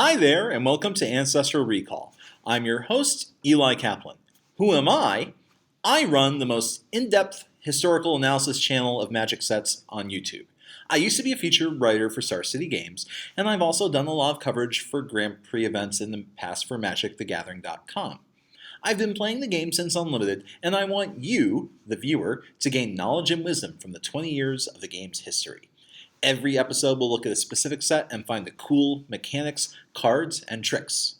Hi there, and welcome to Ancestral Recall. I'm your host, Eli Kaplan. Who am I? I run the most in-depth historical analysis channel of Magic sets on YouTube. I used to be a featured writer for Star City Games, and I've also done a lot of coverage for Grand Prix events in the past for MagicTheGathering.com. I've been playing the game since Unlimited, and I want you, the viewer, to gain knowledge and wisdom from the 20 years of the game's history. Every episode will look at a specific set and find the cool mechanics, cards, and tricks.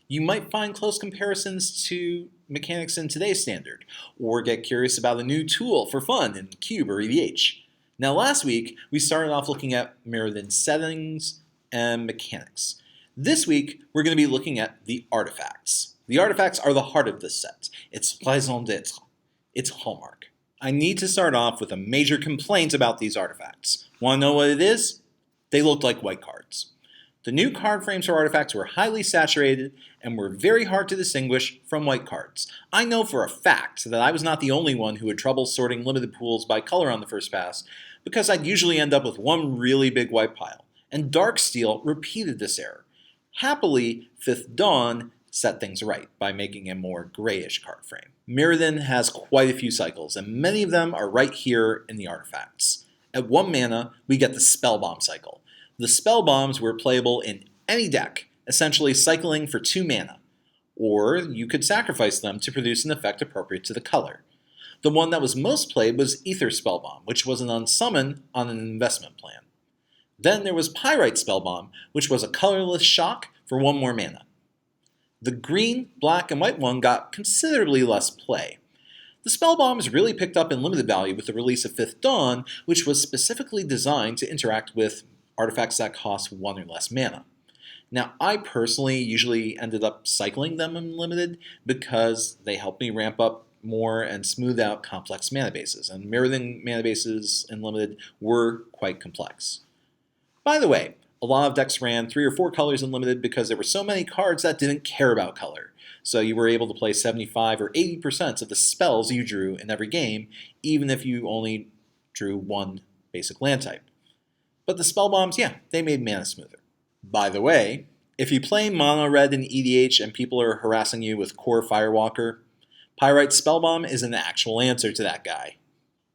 You might find close comparisons to mechanics in today's standard, or get curious about a new tool for fun in Cube or EDH. Now last week, we started off looking at Mirrodin settings and mechanics. This week, we're going to be looking at the artifacts. The artifacts are the heart of this set. It's raison d'être. It's hallmark. I need to start off with a major complaint about these artifacts. Want to know what it is? They looked like white cards. The new card frames for artifacts were highly saturated and were very hard to distinguish from white cards. I know for a fact that I was not the only one who had trouble sorting limited pools by color on the first pass, because I'd usually end up with one really big white pile, and Darksteel repeated this error. Happily, Fifth Dawn set things right by making a more grayish card frame. Mirrodin has quite a few cycles, and many of them are right here in the artifacts. At 1 mana, we get the Spellbomb cycle. The Spellbombs were playable in any deck, essentially cycling for 2 mana, or you could sacrifice them to produce an effect appropriate to the color. The one that was most played was Ether Spellbomb, which was an unsummon on an investment plan. Then there was Pyrite Spellbomb, which was a colorless shock for 1 more mana. The green, black, and white one got considerably less play. The Spellbombs really picked up in limited value with the release of Fifth Dawn, which was specifically designed to interact with artifacts that cost 1 or less mana. Now, I personally usually ended up cycling them in limited because they helped me ramp up more and smooth out complex mana bases, and Mirrodin mana bases in limited were quite complex. By the way, a lot of decks ran 3 or 4 colors in limited because there were so many cards that didn't care about color. So you were able to play 75 or 80% of the spells you drew in every game, even if you only drew 1 basic land type. But the Spellbombs, yeah, they made mana smoother. By the way, if you play mono red in EDH and people are harassing you with Core Firewalker, Pyrite Spellbomb is an actual answer to that guy.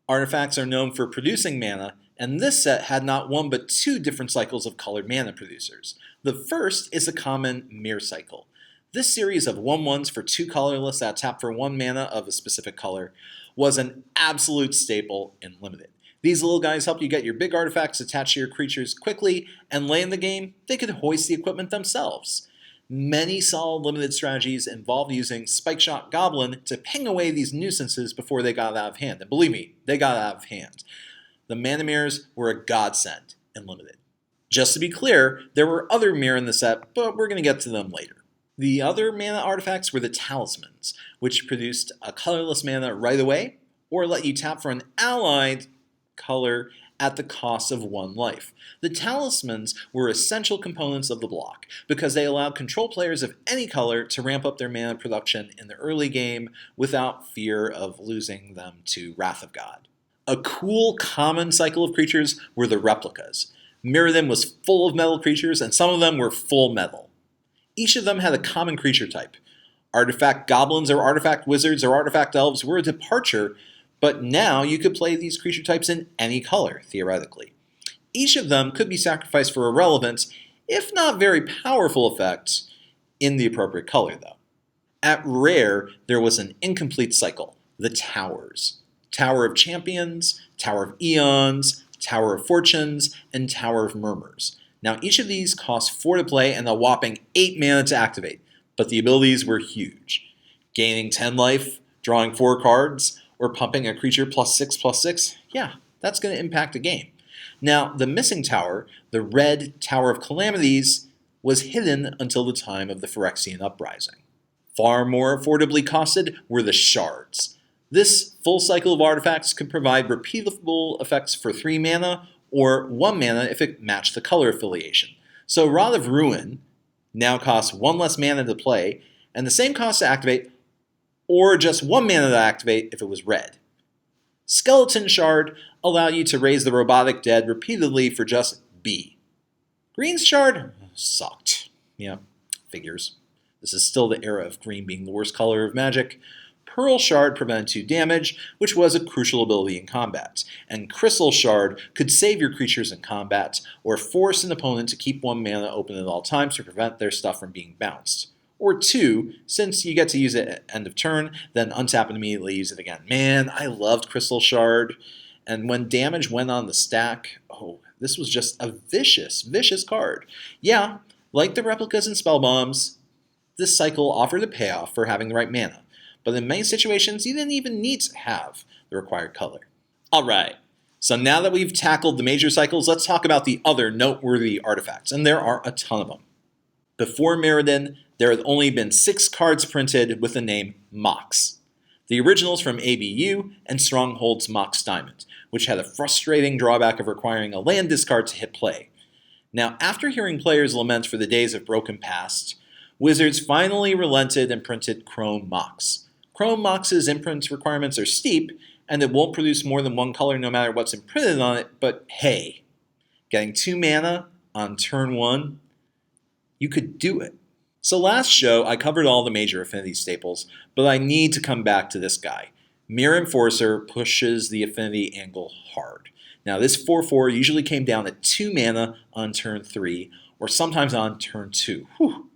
Artifacts are known for producing mana, and this set had not 1 but 2 different cycles of colored mana producers. The first is the common Mirror cycle. This series of 1/1s for 2 colorless that tap for 1 mana of a specific color was an absolute staple in Limited. These little guys help you get your big artifacts attached to your creatures quickly, and late in the game, they could hoist the equipment themselves. Many solid limited strategies involved using Spike Shot Goblin to ping away these nuisances before they got out of hand. And believe me, they got out of hand. The mana mirrors were a godsend in limited. Just to be clear, there were other mirror in the set, but we're going to get to them later. The other mana artifacts were the talismans, which produced a colorless mana right away, or let you tap for an allied color at the cost of 1 life. The talismans were essential components of the block because they allowed control players of any color to ramp up their mana production in the early game without fear of losing them to Wrath of God. A cool common cycle of creatures were the replicas. Mirrodin was full of metal creatures, and some of them were full metal. Each of them had a common creature type. Artifact goblins or artifact wizards or artifact elves were a departure, but now you could play these creature types in any color, theoretically. Each of them could be sacrificed for a relevant, if not very powerful effect, in the appropriate color, though. At Rare, there was an incomplete cycle, the Towers. Tower of Champions, Tower of Eons, Tower of Fortunes, and Tower of Murmurs. Now each of these cost 4 to play and a whopping 8 mana to activate, but the abilities were huge. Gaining 10 life, drawing 4 cards, or pumping a creature +6/+6, yeah, that's going to impact a game. Now the missing tower, the red Tower of Calamities, was hidden until the time of the Phyrexian Uprising. Far more affordably costed were the Shards. This full cycle of artifacts could provide repeatable effects for 3 mana, or 1 mana if it matched the color affiliation. So Rod of Ruin now costs 1 less mana to play, and the same cost to activate, or just 1 mana to activate if it was red. Skeleton Shard allowed you to raise the Robotic Dead repeatedly for just B. Green's Shard sucked. Yeah, figures. This is still the era of green being the worst color of Magic. Pearl Shard prevented 2 damage, which was a crucial ability in combat, and Crystal Shard could save your creatures in combat, or force an opponent to keep 1 mana open at all times to prevent their stuff from being bounced. Or 2, since you get to use it at end of turn, then untap and immediately use it again. Man, I loved Crystal Shard, and when damage went on the stack, oh, this was just a vicious, vicious card. Yeah, like the replicas and spellbombs, this cycle offered a payoff for having the right mana, but in many situations you didn't even need to have the required color. Alright, so now that we've tackled the major cycles, let's talk about the other noteworthy artifacts, and there are a ton of them. Before Mirrodin, there had only been 6 cards printed with the name Mox. The originals from ABU and Stronghold's Mox Diamond, which had a frustrating drawback of requiring a land discard to hit play. Now, after hearing players lament for the days of broken past, Wizards finally relented and printed Chrome Mox. Chrome Mox's imprint requirements are steep, and it won't produce more than 1 color no matter what's imprinted on it, but hey, getting 2 mana on turn 1, you could do it. So last show, I covered all the major affinity staples, but I need to come back to this guy. Mirror Enforcer pushes the affinity angle hard. Now this 4/4 usually came down at 2 mana on turn 3, or sometimes on turn 2. Whew.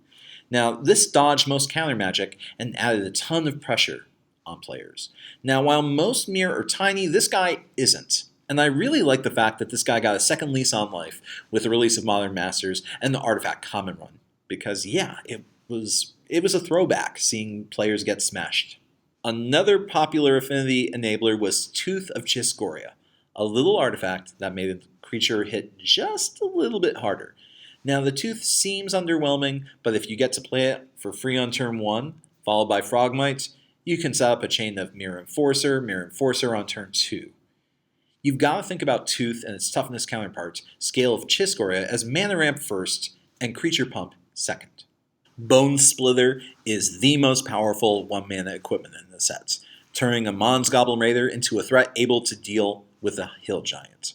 Now this dodged most counter magic and added a ton of pressure on players. Now while most mirror are tiny, this guy isn't. And I really like the fact that this guy got a second lease on life with the release of Modern Masters and the Artifact Common Run. Because yeah, it was a throwback seeing players get smashed. Another popular affinity enabler was Tooth of Chiscoria, a little artifact that made a creature hit just a little bit harder. Now the Tooth seems underwhelming, but if you get to play it for free on turn 1, followed by Frogmite, you can set up a chain of Mirror Enforcer on turn 2. You've got to think about Tooth and its toughness counterpart, Scale of Chiscoria, as mana ramp first and creature pump second. Bone Splitter is the most powerful 1-mana equipment in the set, turning a Mons Goblin Raider into a threat able to deal with a Hill Giant.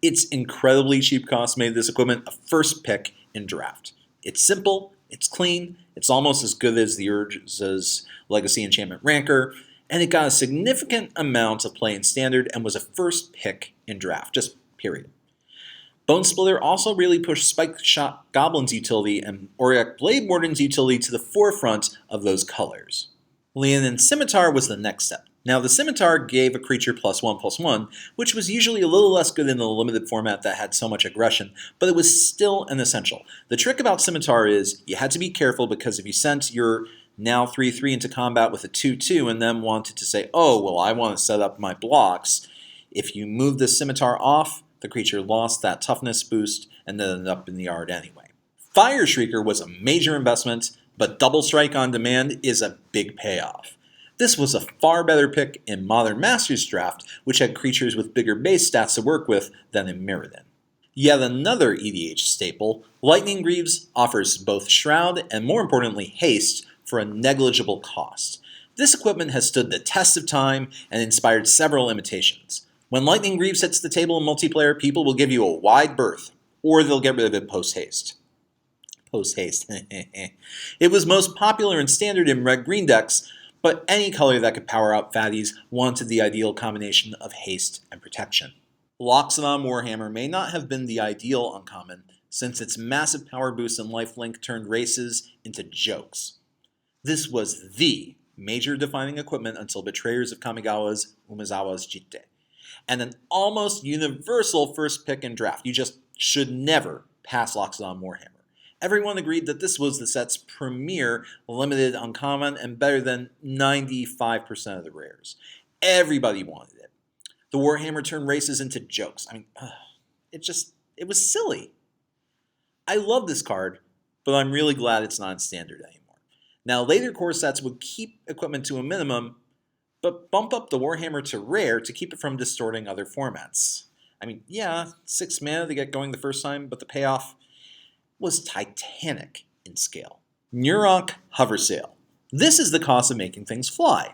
Its incredibly cheap cost made this equipment a first pick in draft. It's simple, it's clean, it's almost as good as the Urza's Legacy Enchantment Rancor, and it got a significant amount of play in Standard and was a first pick in draft, just period. Bone Splitter also really pushed Spike Shot Goblin's utility and Auric Blade Warden's utility to the forefront of those colors. Leonin Scimitar was the next step. Now the Scimitar gave a creature +1/+1, which was usually a little less good in the limited format that had so much aggression, but it was still an essential. The trick about Scimitar is you had to be careful because if you sent your now 3/3 into combat with a 2/2 and then wanted to say, oh, well, I want to set up my blocks, if you move the Scimitar off, the creature lost that toughness boost and then ended up in the yard anyway. Fire Shrieker was a major investment, but Double Strike on Demand is a big payoff. This was a far better pick in Modern Masters draft, which had creatures with bigger base stats to work with than in Mirrodin. Yet another EDH staple, Lightning Greaves offers both Shroud and more importantly haste for a negligible cost. This equipment has stood the test of time and inspired several imitations. When Lightning Greaves hits the table in multiplayer, people will give you a wide berth, or they'll get rid of it post-haste. Post-haste. It was most popular in Standard and Red-Green decks, but any color that could power up fatties wanted the ideal combination of haste and protection. Loxodon Warhammer may not have been the ideal uncommon, since its massive power boost and lifelink turned races into jokes. This was the major defining equipment until Betrayers of Kamigawa's Umezawa's Jitte, and an almost universal first pick in draft. You just should never pass Loxodon Warhammer. Everyone agreed that this was the set's premier limited uncommon and better than 95% of the rares. Everybody wanted it. The Warhammer turned races into jokes. It was silly. I love this card, but I'm really glad it's not in Standard anymore. Now, later core sets would keep equipment to a minimum, but bump up the Warhammer to rare to keep it from distorting other formats. 6 mana to get going the first time, but the payoff was titanic in scale. Nurok Hoversail. This is the cost of making things fly.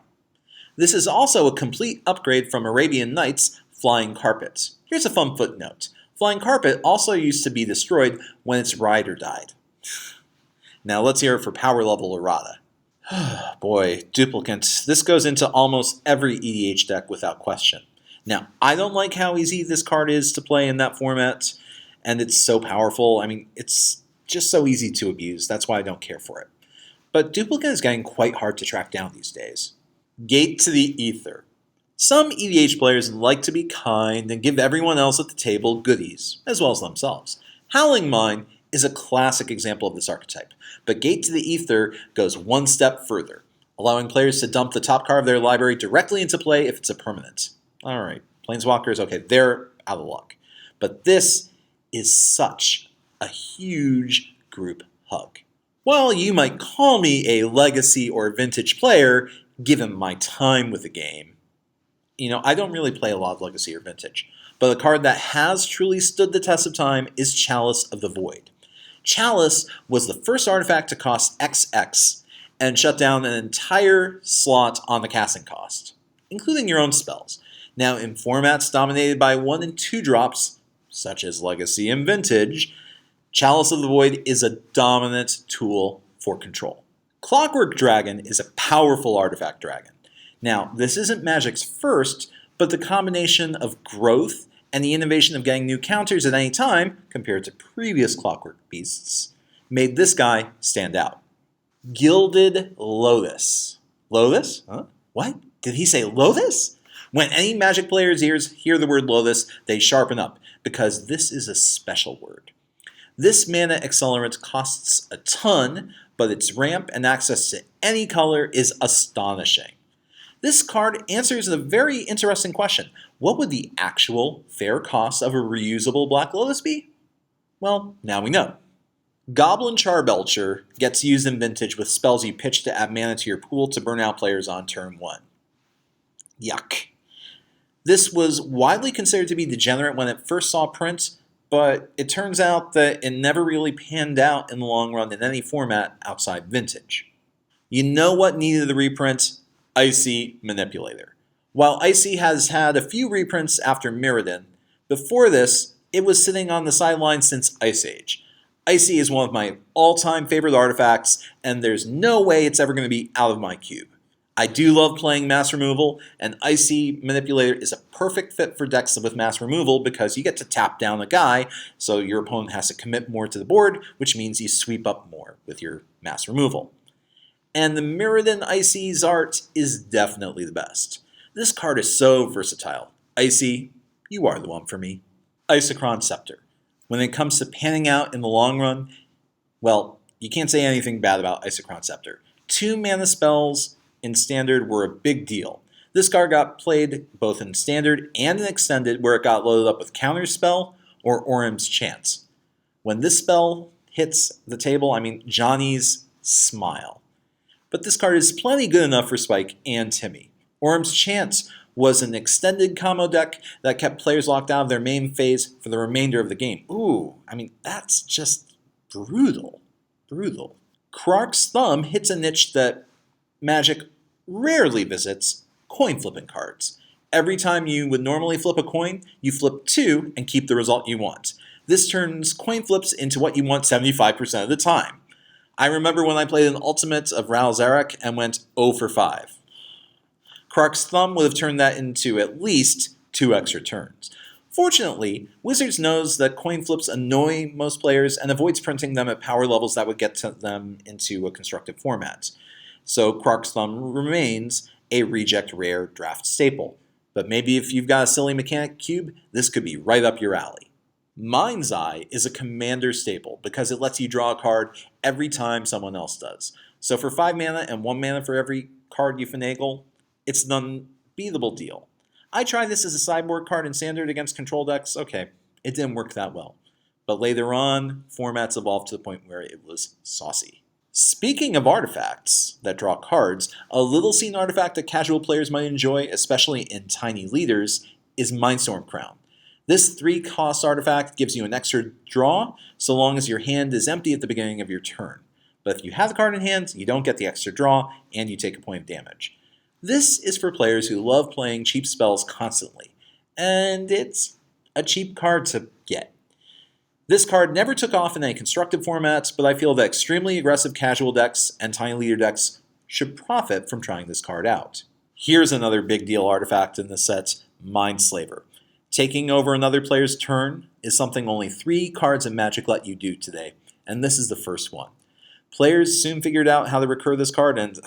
This is also a complete upgrade from Arabian Nights' Flying Carpet. Here's a fun footnote. Flying Carpet also used to be destroyed when its rider died. Now let's hear it for power level errata. Boy, duplicants. This goes into almost every EDH deck without question. Now, I don't like how easy this card is to play in that format, and it's so powerful. I mean, it's just so easy to abuse. That's why I don't care for it. But duplicate is getting quite hard to track down these days. Gate to the Ether. Some EDH players like to be kind and give everyone else at the table goodies, as well as themselves. Howling Mine is a classic example of this archetype, but Gate to the Ether goes one step further, allowing players to dump the top card of their library directly into play if it's a permanent. Alright, Planeswalkers, okay, they're out of luck. But this is such a huge group hug. While you might call me a legacy or vintage player, given my time with the game, I don't really play a lot of legacy or vintage. But a card that has truly stood the test of time is Chalice of the Void. Chalice was the first artifact to cost XX and shut down an entire slot on the casting cost, including your own spells. Now, in formats dominated by 1 and 2 drops, such as Legacy and Vintage, Chalice of the Void is a dominant tool for control. Clockwork Dragon is a powerful artifact dragon. Now, this isn't Magic's first, but the combination of growth and the innovation of getting new counters at any time, compared to previous Clockwork Beasts, made this guy stand out. Gilded Lotus. Lotus? Huh? What? Did he say Lotus? When any Magic player's ears hear the word Lotus, they sharpen up, because this is a special word. This mana accelerant costs a ton, but its ramp and access to any color is astonishing. This card answers a very interesting question. What would the actual fair cost of a reusable Black Lotus be? Well, now we know. Goblin Charbelcher gets used in Vintage with spells you pitch to add mana to your pool to burn out players on turn 1. Yuck. This was widely considered to be degenerate when it first saw print, but it turns out that it never really panned out in the long run in any format outside Vintage. You know what needed a reprint? Icy Manipulator. While Icy has had a few reprints after Mirrodin, before this, it was sitting on the sidelines since Ice Age. Icy is one of my all-time favorite artifacts, and there's no way it's ever going to be out of my cube. I do love playing mass removal, and Icy Manipulator is a perfect fit for decks with mass removal because you get to tap down a guy, so your opponent has to commit more to the board, which means you sweep up more with your mass removal. And the Mirrodin Icy's art is definitely the best. This card is so versatile. Icy, you are the one for me. Isochron Scepter. When it comes to panning out in the long run, well, you can't say anything bad about Isochron Scepter. 2 mana spells in Standard were a big deal. This card got played both in Standard and in Extended, where it got loaded up with Counterspell or Orim's Chance. When this spell hits the table, I mean Johnny's smile. But this card is plenty good enough for Spike and Timmy. Orim's Chance was an extended combo deck that kept players locked out of their main phase for the remainder of the game. Ooh, I mean, that's just brutal. Brutal. Krark's Thumb hits a niche that Magic rarely visits: coin flipping cards. Every time you would normally flip a coin, you flip 2 and keep the result you want. This turns coin flips into what you want 75% of the time. I remember when I played an Ultimate of Ral Zarek and went 0 for 5. Krark's Thumb would have turned that into at least 2 extra turns. Fortunately, Wizards knows that coin flips annoy most players and avoids printing them at power levels that would get them into a constructive format. So Krark's Thumb remains a reject rare draft staple. But maybe if you've got a silly mechanic cube, this could be right up your alley. Mind's Eye is a commander staple because it lets you draw a card every time someone else does. So for 5 mana and 1 mana for every card you finagle, it's an unbeatable deal. I tried this as a sideboard card in Standard against control decks. Okay, it didn't work that well. But later on, formats evolved to the point where it was saucy. Speaking of artifacts that draw cards, a little seen artifact that casual players might enjoy, especially in tiny leaders, is Mindstorm Crown. This 3-cost artifact gives you an extra draw so long as your hand is empty at the beginning of your turn. But if you have the card in hand, you don't get the extra draw, and you take a point of damage. This is for players who love playing cheap spells constantly, and it's a cheap card to get. This card never took off in any constructed formats, but I feel that extremely aggressive casual decks and tiny leader decks should profit from trying this card out. Here's another big deal artifact in the set, Mindslaver. Taking over another player's turn is something only 3 cards in Magic let you do today, and this is the first one. Players soon figured out how to recur this card, and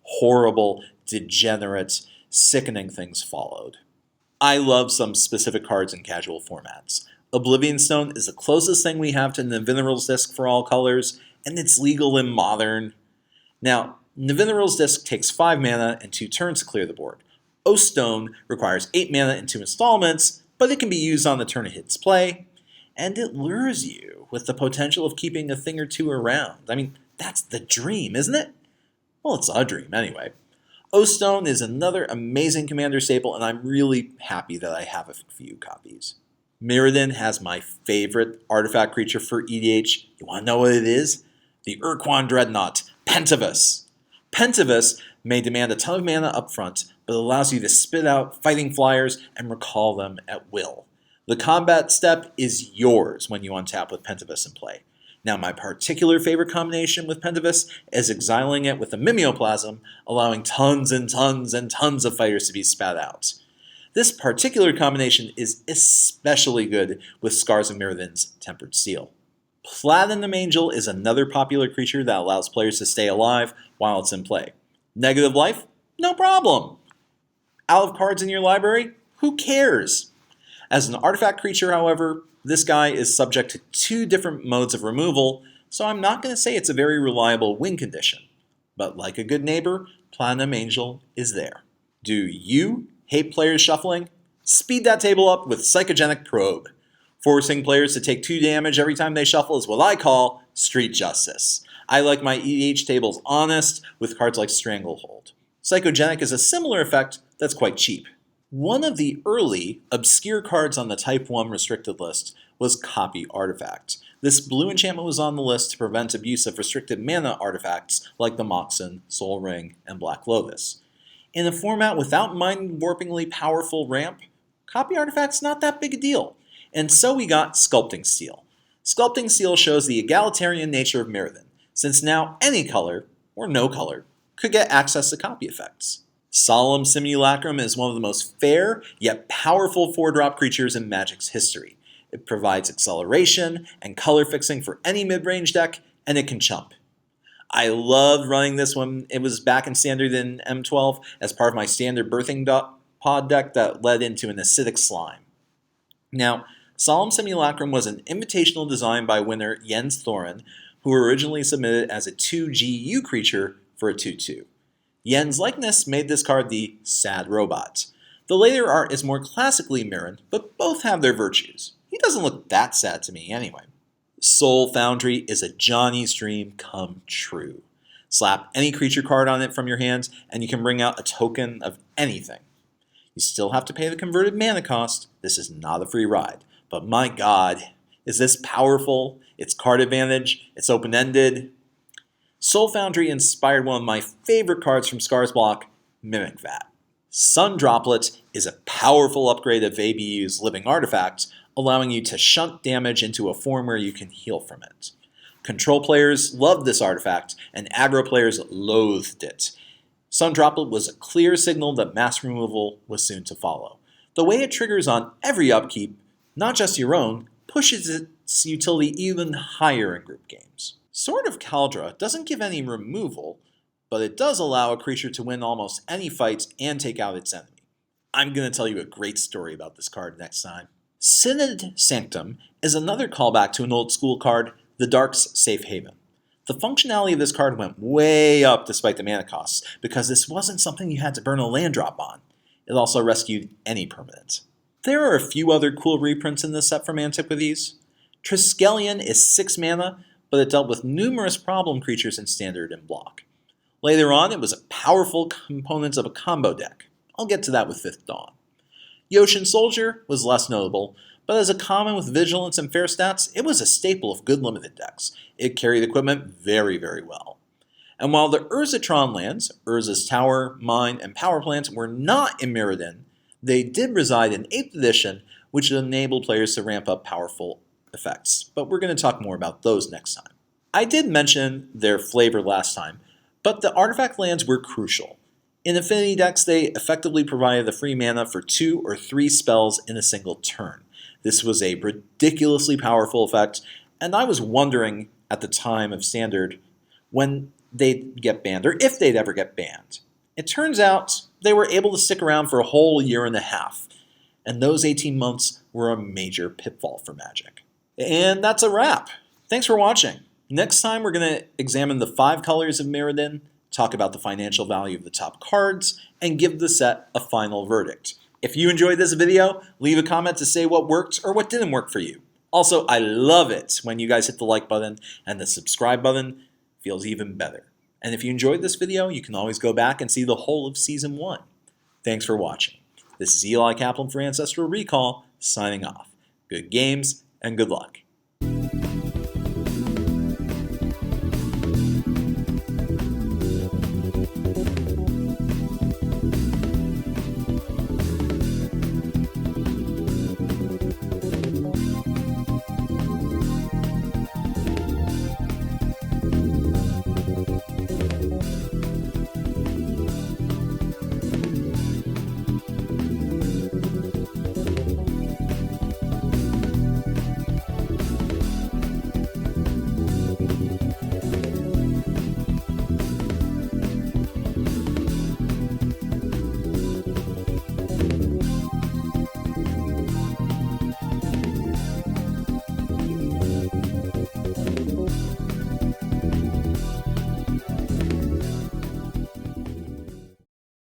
horrible, degenerate, sickening things followed. I love some specific cards in casual formats. Oblivion Stone is the closest thing we have to Navinaral's Disc for all colors, and it's legal in Modern. Now, Navinaral's Disc takes 5 mana and 2 turns to clear the board. Oath Stone requires 8 mana in 2 installments, but it can be used on the turn it hits play, and it lures you with the potential of keeping a thing or two around. I mean, that's the dream, isn't it? Well, it's a dream anyway. Oath Stone is another amazing commander staple, and I'm really happy that I have a few copies. Mirrodin has my favorite artifact creature for EDH. You want to know what it is? The Urquan Dreadnought, Pentavus. Pentavus may demand a ton of mana up front, but allows you to spit out fighting flyers and recall them at will. The combat step is yours when you untap with Pentavus in play. Now, my particular favorite combination with Pentavus is exiling it with a Mimeoplasm, allowing tons and tons and tons of fighters to be spat out. This particular combination is especially good with Scars of Mirrodin's Tempered Steel. Platinum Angel is another popular creature that allows players to stay alive while it's in play. Negative life? No problem. Out of cards in your library? Who cares? As an artifact creature, however, this guy is subject to 2 different modes of removal, so I'm not going to say it's a very reliable win condition. But like a good neighbor, Platinum Angel is there. Do you hate players shuffling? Speed that table up with Psychogenic Probe. Forcing players to take 2 damage every time they shuffle is what I call street justice. I like my EDH tables honest with cards like Stranglehold. Psychogenic is a similar effect that's quite cheap. One of the early, obscure cards on the Type 1 restricted list was Copy Artifact. This blue enchantment was on the list to prevent abuse of restricted mana artifacts like the Moxen, Soul Ring, and Black Lotus. In a format without mind-warpingly powerful ramp, Copy Artifact's not that big a deal. And so we got Sculpting Steel. Sculpting Steel shows the egalitarian nature of Mirrodin, since now any color, or no color, could get access to copy effects. Solemn Simulacrum is one of the most fair, yet powerful 4-drop creatures in Magic's history. It provides acceleration and color fixing for any mid-range deck, and it can chump. I loved running this when it was back in Standard in M12 as part of my standard Birthing Pod deck that led into an acidic slime. Now, Solemn Simulacrum was an invitational design by winner Jens Thorin, who originally submitted as a 2GU creature for a 2-2. Jens' likeness made this card the Sad Robot. The later art is more classically Mirrodin, but both have their virtues. He doesn't look that sad to me anyway. Soul Foundry is a Johnny's dream come true. Slap any creature card on it from your hands, and you can bring out a token of anything. You still have to pay the converted mana cost. This is not a free ride. But my god, is this powerful? It's card advantage, it's open-ended. Soul Foundry inspired one of my favorite cards from Scar's block, Mimic Vat. Sun Droplet is a powerful upgrade of ABU's Living Artifact, allowing you to shunt damage into a form where you can heal from it. Control players loved this artifact, and aggro players loathed it. Sun Droplet was a clear signal that mass removal was soon to follow. The way it triggers on every upkeep, not just your own, pushes its utility even higher in group games. Sword of Kaldra doesn't give any removal, but it does allow a creature to win almost any fight and take out its enemy. I'm going to tell you a great story about this card next time. Synod Sanctum is another callback to an old school card, the Dark's Safe Haven. The functionality of this card went way up despite the mana costs, because this wasn't something you had to burn a land drop on. It also rescued any permanent. There are a few other cool reprints in this set from Antiquities. Triskelion is 6 mana, but it dealt with numerous problem creatures in Standard and Block. Later on, it was a powerful component of a combo deck. I'll get to that with Fifth Dawn. Yoshin Soldier was less notable, but as a common with vigilance and fair stats, it was a staple of good limited decks. It carried equipment very, very well. And while the Urzatron lands, Urza's Tower, Mine, and Power Plant were not in Mirrodin, they did reside in 8th edition, which enabled players to ramp up powerful effects, but we're going to talk more about those next time. I did mention their flavor last time, but the artifact lands were crucial. In affinity decks, they effectively provided the free mana for 2 or 3 spells in a single turn. This was a ridiculously powerful effect, and I was wondering at the time of Standard when they'd get banned, or if they'd ever get banned. It turns out they were able to stick around for a whole year and a half, and those 18 months were a major pitfall for Magic. And that's a wrap. Thanks for watching. Next time we're going to examine the 5 colors of Mirrodin, talk about the financial value of the top cards, and give the set a final verdict. If you enjoyed this video, leave a comment to say what worked or what didn't work for you. Also, I love it when you guys hit the like button, and the subscribe button feels even better. And if you enjoyed this video, you can always go back and see the whole of Season 1. Thanks for watching. This is Eli Kaplan for Ancestral Recall, signing off. Good games and good luck.